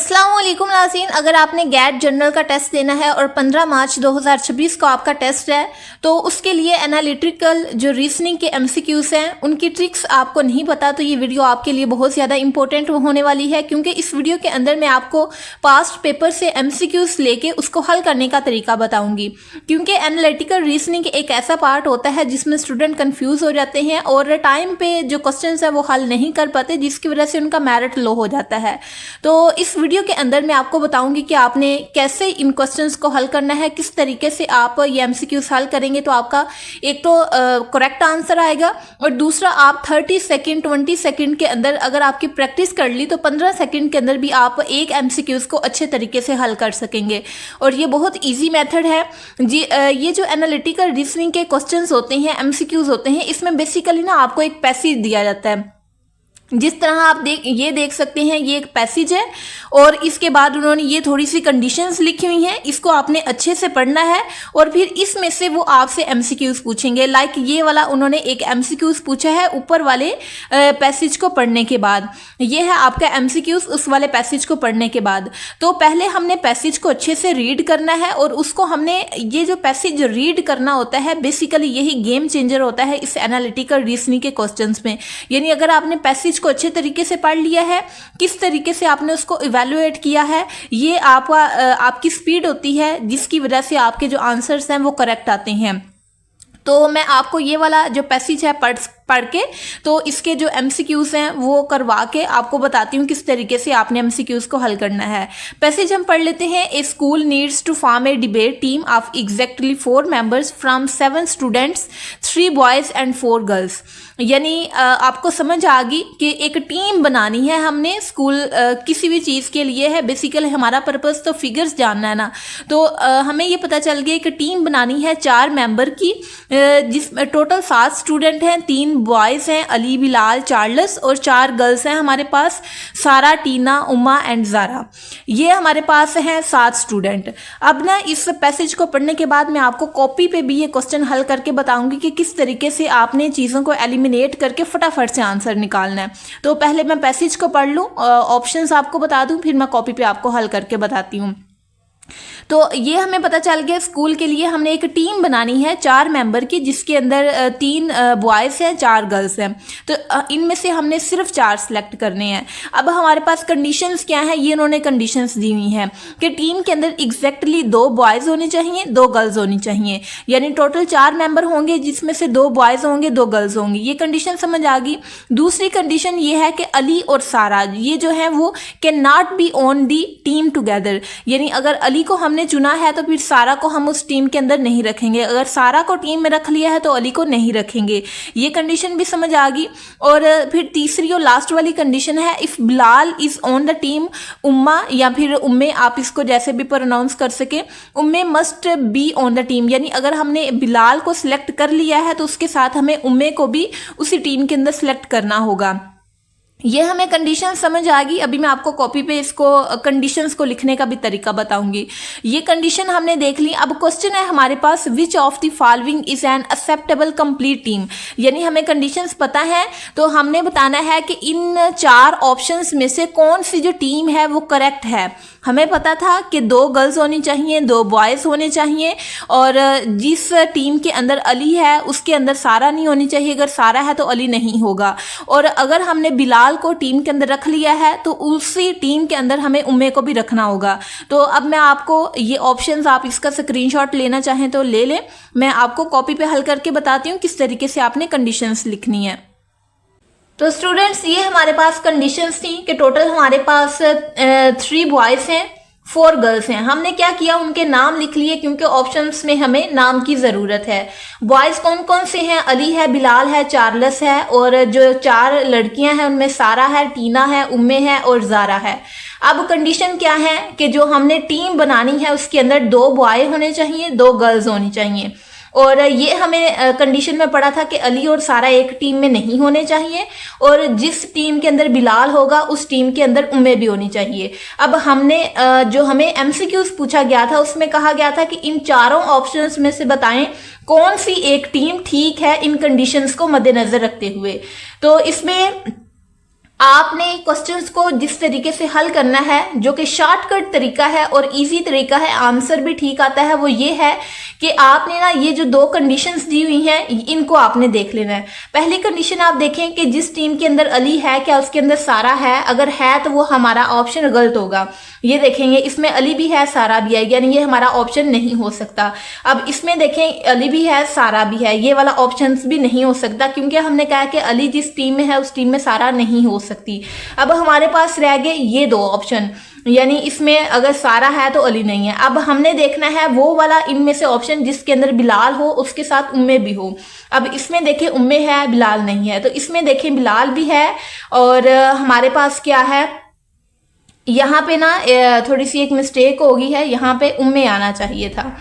अस्सलाम वालेकुम नाज़रीन, अगर आपने गैट जनरल का टेस्ट देना है और 15 मार्च 2026 को आपका टेस्ट है तो उसके लिए एनालिटिकल जो रीजनिंग के एमसीक्यूज़ हैं उनकी ट्रिक्स आपको नहीं पता तो ये वीडियो आपके लिए बहुत ज़्यादा इंपॉर्टेंट होने वाली है, क्योंकि इस वीडियो के अंदर मैं आपको पास्ट पेपर से एमसीक्यूज़ लेके उसको हल करने का तरीका बताऊँगी। क्योंकि एनालिटिकल रीजनिंग एक ऐसा पार्ट होता है जिसमें स्टूडेंट कन्फ्यूज़ हो जाते हैं और टाइम पे जो क्वेश्चन है वो हल नहीं कर पाते, जिसकी वजह से उनका मेरिट लो हो जाता है। तो इस वीडियो के अंदर मैं आपको बताऊंगी कि आपने कैसे इन क्वेश्चंस को हल करना है, किस तरीके से आप ये एमसीक्यूज हल करेंगे तो आपका एक तो करेक्ट आंसर आएगा और दूसरा आप 30 सेकंड 20 सेकंड के अंदर अगर आपकी प्रैक्टिस कर ली तो 15 सेकंड के अंदर भी आप एक एमसीक्यूज को अच्छे तरीके से हल कर सकेंगे। और ये बहुत ईजी मेथड है जी। ये जो एनालिटिकल रीजनिंग के क्वेश्चन होते हैं, एमसीक्यूज होते हैं, इसमें बेसिकली ना आपको एक पैसेज दिया जाता है। जिस तरह आप देख सकते हैं, ये एक पैसेज है और इसके बाद उन्होंने ये थोड़ी सी कंडीशंस लिखी हुई हैं, इसको आपने अच्छे से पढ़ना है और फिर इसमें से वो आपसे एमसीक्यूज पूछेंगे। लाइक ये वाला उन्होंने एक एमसीक्यूज पूछा है ऊपर वाले पैसेज को पढ़ने के बाद, ये है आपका एमसीक्यूज उस वाले पैसेज को पढ़ने के बाद। तो पहले हमने पैसेज को अच्छे से रीड करना है और उसको हमने ये जो पैसेज रीड करना होता है बेसिकली यही गेम चेंजर होता है इस एनालिटिकल रीजनिंग के क्वेश्चंस में। यानी अगर आपने पैसेज को अच्छे तरीके से पढ़ लिया है, किस तरीके से आपने उसको इवैल्यूएट किया है, ये आपकी स्पीड होती है जिसकी वजह से आपके जो आंसर्स हैं वो करेक्ट आते हैं। तो मैं आपको ये वाला जो पैसेज है पढ़ के तो इसके जो एमसीक्यूज हैं वो करवा के आपको बताती हूँ किस तरीके से आपने एमसीक्यूज को हल करना है। पैसेज हम पढ़ लेते हैं। A school needs to form a debate team of exactly 4 members from 7 students, 3 boys and 4 girls. यानी आपको समझ आ गई कि एक टीम बनानी है हमने। स्कूल किसी भी चीज़ के लिए है, बेसिकली हमारा पर्पस तो फिगर्स जानना है ना। तो हमें ये पता चल गया कि टीम बनानी है 4 मेंबर की, जिसमें टोटल 7 स्टूडेंट हैं, 3 बॉयज़ हैं अली, बिलाल, चार्ल्स और 4 गर्ल्स हैं हमारे पास सारा, टीना, उमा एंड ज़ारा। ये हमारे पास हैं 7 स्टूडेंट। अब ना इस पैसेज को पढ़ने के बाद मैं आपको कॉपी पे भी ये क्वेश्चन हल करके बताऊंगी कि किस तरीके से आपने चीज़ों को एलिमिनेट करके फटाफट से आंसर निकालना है। तो पहले मैं पैसेज को पढ़ लूँ, ऑप्शंस आपको बता दूँ, फिर मैं कॉपी पे आपको हल करके बताती हूँ। तो ये हमें पता चल गया स्कूल के लिए हमने एक टीम बनानी है 4 मेंबर की, जिसके अंदर 3 बॉयज़ हैं, 4 गर्ल्स हैं। तो इनमें से हमने सिर्फ 4 सेलेक्ट करने हैं। अब हमारे पास कंडीशंस क्या है, ये इन्होंने कंडीशंस दी हुई हैं कि टीम के अंदर एग्जैक्टली 2 बॉयज़ होने चाहिए, 2 गर्ल्स होनी चाहिए। यानी टोटल 4 मेंबर होंगे जिसमें से 2 बॉयज़ होंगे, 2 गर्ल्स होंगी। ये कंडीशन समझ आ गई। दूसरी कंडीशन ये है कि अली और सारा ये जो है वो can not be on the team together. यानी अगर अली को हमने चुना है तो फिर सारा को हम उस टीम के अंदर नहीं रखेंगे, अगर सारा को टीम में रख लिया है तो अली को नहीं रखेंगे। ये कंडीशन भी समझ आ गई। और फिर तीसरी और लास्ट वाली कंडीशन है if Bilal is on the team Umma या फिर उम्मे, आप इसको जैसे भी प्रोनाउंस कर सके, Umme must be on the team. यानी अगर हमने बिलाल को सिलेक्ट कर लिया है तो उसके साथ हमें उम्मे को भी उसी टीम के अंदर सिलेक्ट करना होगा। ये हमें कंडीशन समझ आ गई। अभी मैं आपको कॉपी पे इसको कंडीशंस को लिखने का भी तरीका बताऊंगी। ये कंडीशन हमने देख ली। अब क्वेश्चन है हमारे पास, which of the following is an acceptable complete team. यानी हमें कंडीशंस पता है तो हमने बताना है कि इन 4 ऑप्शंस में से कौन सी जो टीम है वो करेक्ट है। हमें पता था कि 2 गर्ल्स होनी चाहिए, 2 बॉयज़ होने चाहिए और जिस टीम के अंदर अली है उसके अंदर सारा नहीं होनी चाहिए, अगर सारा है तो अली नहीं होगा। और अगर हमने बिलाल को टीम के अंदर रख लिया है तो उसी टीम के अंदर हमें उम्मे को भी रखना होगा। तो अब मैं आपको ये ऑप्शंस, आप इसका स्क्रीनशॉट लेना चाहें तो ले लें, मैं आपको कॉपी पे हल करके बताती हूँ किस तरीके से आपने कंडीशंस लिखनी है। तो स्टूडेंट्स ये हमारे पास कंडीशंस थी कि टोटल हमारे पास 3 बॉयज़ हैं, 4 गर्ल्स हैं। हमने क्या किया, उनके नाम लिख लिए क्योंकि ऑप्शंस में हमें नाम की ज़रूरत है। बॉयज़ कौन कौन से हैं, अली है, बिलाल है, चार्ल्स है और जो 4 लड़कियां हैं उनमें सारा है, टीना है, उम्मे है और ज़ारा है। अब कंडीशन क्या है कि जो हमने टीम बनानी है उसके अंदर 2 बॉय होने चाहिए, 2 गर्ल्स होनी चाहिए। और ये हमें कंडीशन में पड़ा था कि अली और सारा एक टीम में नहीं होने चाहिए और जिस टीम के अंदर बिलाल होगा उस टीम के अंदर उम्मे भी होनी चाहिए। अब हमने जो हमें एमसीक्यूज पूछा गया था उसमें कहा गया था कि इन 4 ऑप्शंस में से बताएं कौन सी एक टीम ठीक है इन कंडीशंस को मद्देनजर रखते हुए। तो इसमें आपने क्वेश्चंस को जिस तरीके से हल करना है, जो कि शॉर्टकट तरीका है और इजी तरीका है, आंसर भी ठीक आता है, वो ये है कि आपने ना ये जो दो कंडीशंस दी हुई हैं इनको आपने देख लेना है। पहली कंडीशन आप देखें कि जिस टीम के अंदर अली है क्या उसके अंदर सारा है, अगर है तो वो हमारा ऑप्शन गलत होगा। ये देखेंगे इसमें अली भी है सारा भी है, यानी ये हमारा ऑप्शन नहीं हो सकता। अब इसमें देखें अली भी है सारा भी है, ये वाला ऑप्शन भी नहीं हो सकता क्योंकि हमने कहा कि अली जिस टीम में है उस टीम में सारा नहीं हो सकती। अब हमारे पास रह गए ये दो ऑप्शन, यानी इसमें अगर सारा है तो अली नहीं है। अब हमने देखना है वो वाला इनमें से ऑप्शन जिसके अंदर बिलाल हो उसके साथ उम्मे भी हो। अब इसमें देखें उम्मे है बिलाल नहीं है, तो इसमें देखें बिलाल भी है और हमारे पास क्या है यहाँ पे ना थोड़ी सी एक मिस्टेक हो गई है, यहाँ पे उम्मे आना चाहिए था,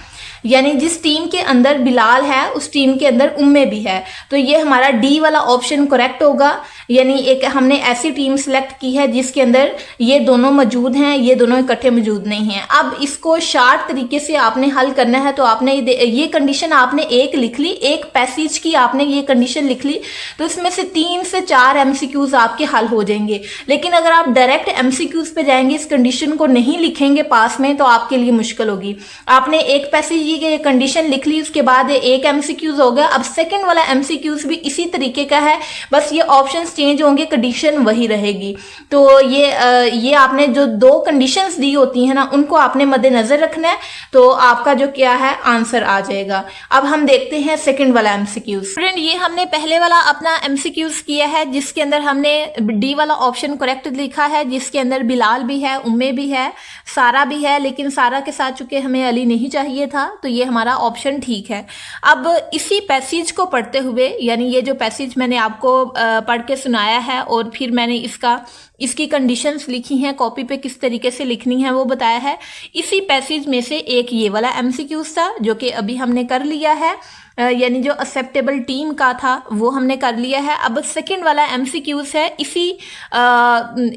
यानी जिस टीम के अंदर बिलाल है उस टीम के अंदर उम्मे भी है, तो ये हमारा डी वाला ऑप्शन करेक्ट होगा। यानी एक हमने ऐसी टीम सेलेक्ट की है जिसके अंदर ये दोनों मौजूद हैं, ये दोनों इकट्ठे मौजूद नहीं हैं। अब इसको शार्ट तरीके से आपने हल करना है, तो आपने ये कंडीशन आपने एक लिख ली, एक पैसेज की आपने ये कंडीशन लिख ली, तो इसमें से 3 से 4 MCQs आपके हल हो जाएंगे। लेकिन अगर आप डायरेक्ट MCQs पे जाएंगे, इस कंडीशन को नहीं लिखेंगे पास में, तो आपके लिए मुश्किल होगी। आपने एक पैसेज की कंडीशन लिख ली, उसके बाद एक MCQs हो गया। अब सेकंड वाला MCQs भी इसी तरीके का है, बस ये ऑप्शन चेंज होंगे, कंडीशन वही रहेगी। तो ये आपने जो दो कंडीशंस दी होती है ना उनको आपने मद्देनजर रखना है, तो आपका जो क्या है आंसर आ जाएगा। अब हम देखते हैं सेकंड वाला MCQs। फ्रेंड ये हमने पहले वाला अपना MCQs किया है जिसके अंदर हमने डी वाला ऑप्शन करेक्ट लिखा है, जिसके अंदर बिलाल भी है, उम्मे भी है, सारा भी है, लेकिन सारा के साथ चूंकि हमें अली नहीं चाहिए था तो ये हमारा ऑप्शन ठीक है। अब इसी पैसेज को पढ़ते हुए, यानी ये जो पैसेज मैंने आपको पढ़ के सुनाया है और फिर मैंने इसकी कंडीशंस लिखी हैं, कॉपी पे किस तरीके से लिखनी है वो बताया है। इसी पैसेज में से एक ये वाला MCQs था जो कि अभी हमने कर लिया है, यानी जो एक्सेप्टेबल टीम का था वो हमने कर लिया है। अब सेकंड वाला MCQs है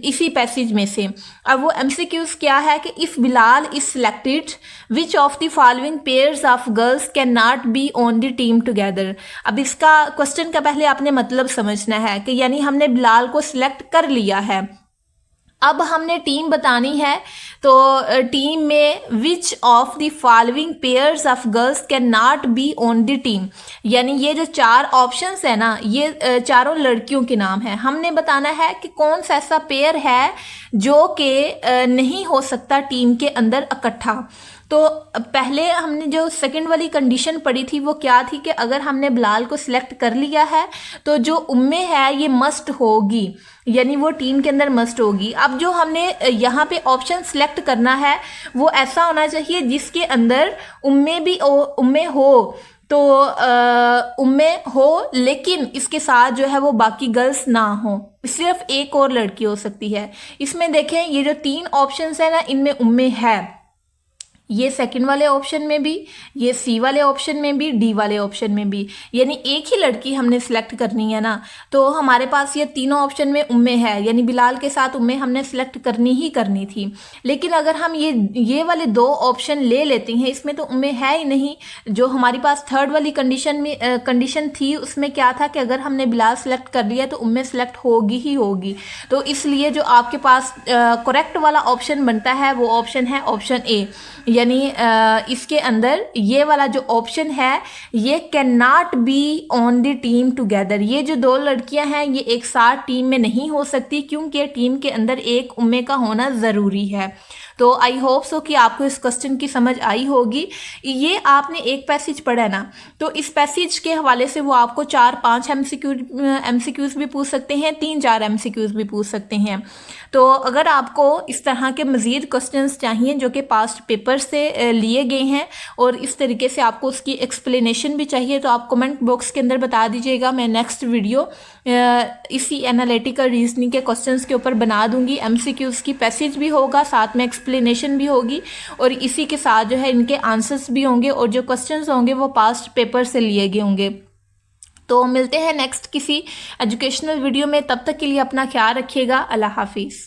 इसी पैसेज में से। अब वो MCQs क्या है कि if Bilal is selected which of the following pairs of girls can not be on the team together. अब इसका क्वेश्चन का पहले आपने मतलब समझना है कि यानी हमने बिलाल को सिलेक्ट कर लिया है, अब हमने टीम बतानी है, तो टीम में विच of the following pairs of girls can not be on the team, यानी ये जो 4 ऑप्शंस है ना ये चारों लड़कियों के नाम है। हमने बताना है कि कौन सा ऐसा पेयर है जो कि नहीं हो सकता टीम के अंदर इकट्ठा। तो पहले हमने जो सेकंड वाली कंडीशन पढ़ी थी वो क्या थी कि अगर हमने बिलाल को सिलेक्ट कर लिया है तो जो उम्मे है ये मस्ट होगी, यानी वो टीम के अंदर मस्ट होगी। अब जो हमने यहाँ पे ऑप्शन सिलेक्ट करना है वो ऐसा होना चाहिए जिसके अंदर उम्मे हो, तो उम्मे हो लेकिन इसके साथ जो है वो बाकी गर्ल्स ना हो, सिर्फ एक और लड़की हो सकती है। इसमें देखें ये जो 3 ऑप्शंस है ना इनमें उम्मे है, ये सेकंड वाले ऑप्शन में भी, ये सी वाले ऑप्शन में भी, डी वाले ऑप्शन में भी, यानी एक ही लड़की हमने सिलेक्ट करनी है ना। तो हमारे पास ये तीनों ऑप्शन में उम्मे है, यानी बिलाल के साथ उम्मे हमने सिलेक्ट करनी ही करनी थी। लेकिन अगर हम ये वाले 2 ऑप्शन ले लेते हैं, इसमें तो उम्मे है ही नहीं। जो हमारी पास थर्ड वाली कंडीशन थी उसमें क्या था कि अगर हमने बिलाल सिलेक्ट कर लिया तो उम्मे सिलेक्ट होगी ही होगी। तो इसलिए जो आपके पास करेक्ट वाला ऑप्शन बनता है वो ऑप्शन है ऑप्शन ए, यानी इसके अंदर ये वाला जो ऑप्शन है ये can not be on the team together. ये जो 2 लड़कियां हैं ये एक साथ टीम में नहीं हो सकती क्योंकि टीम के अंदर एक उम्मे का होना ज़रूरी है। तो आई होप सो कि आपको इस क्वेश्चन की समझ आई होगी। ये आपने एक पैसेज पढ़ा ना, तो इस पैसेज के हवाले से वो आपको 4-5 MCQs भी पूछ सकते हैं, 3-4 MCQs भी पूछ सकते हैं। तो अगर आपको इस तरह के मज़ीद क्वेश्चंस चाहिए जो कि पास्ट पेपर से लिए गए हैं और इस तरीके से आपको उसकी एक्सप्लेनेशन भी चाहिए, तो आप कमेंट बॉक्स के अंदर बता दीजिएगा। मैं नेक्स्ट वीडियो इसी एनालिटिकल रीजनिंग के क्वेश्चंस के ऊपर बना दूंगी। MCQs की पैसेज भी होगा, साथ में एक्सप्लेनेशन भी होगी और इसी के साथ जो है इनके आंसर्स भी होंगे और जो क्वेश्चंस होंगे वो पास्ट पेपर से लिए गए होंगे। तो मिलते हैं नेक्स्ट किसी एजुकेशनल वीडियो में, तब तक के लिए अपना ख्याल रखिएगा। अल्लाह हाफिज़।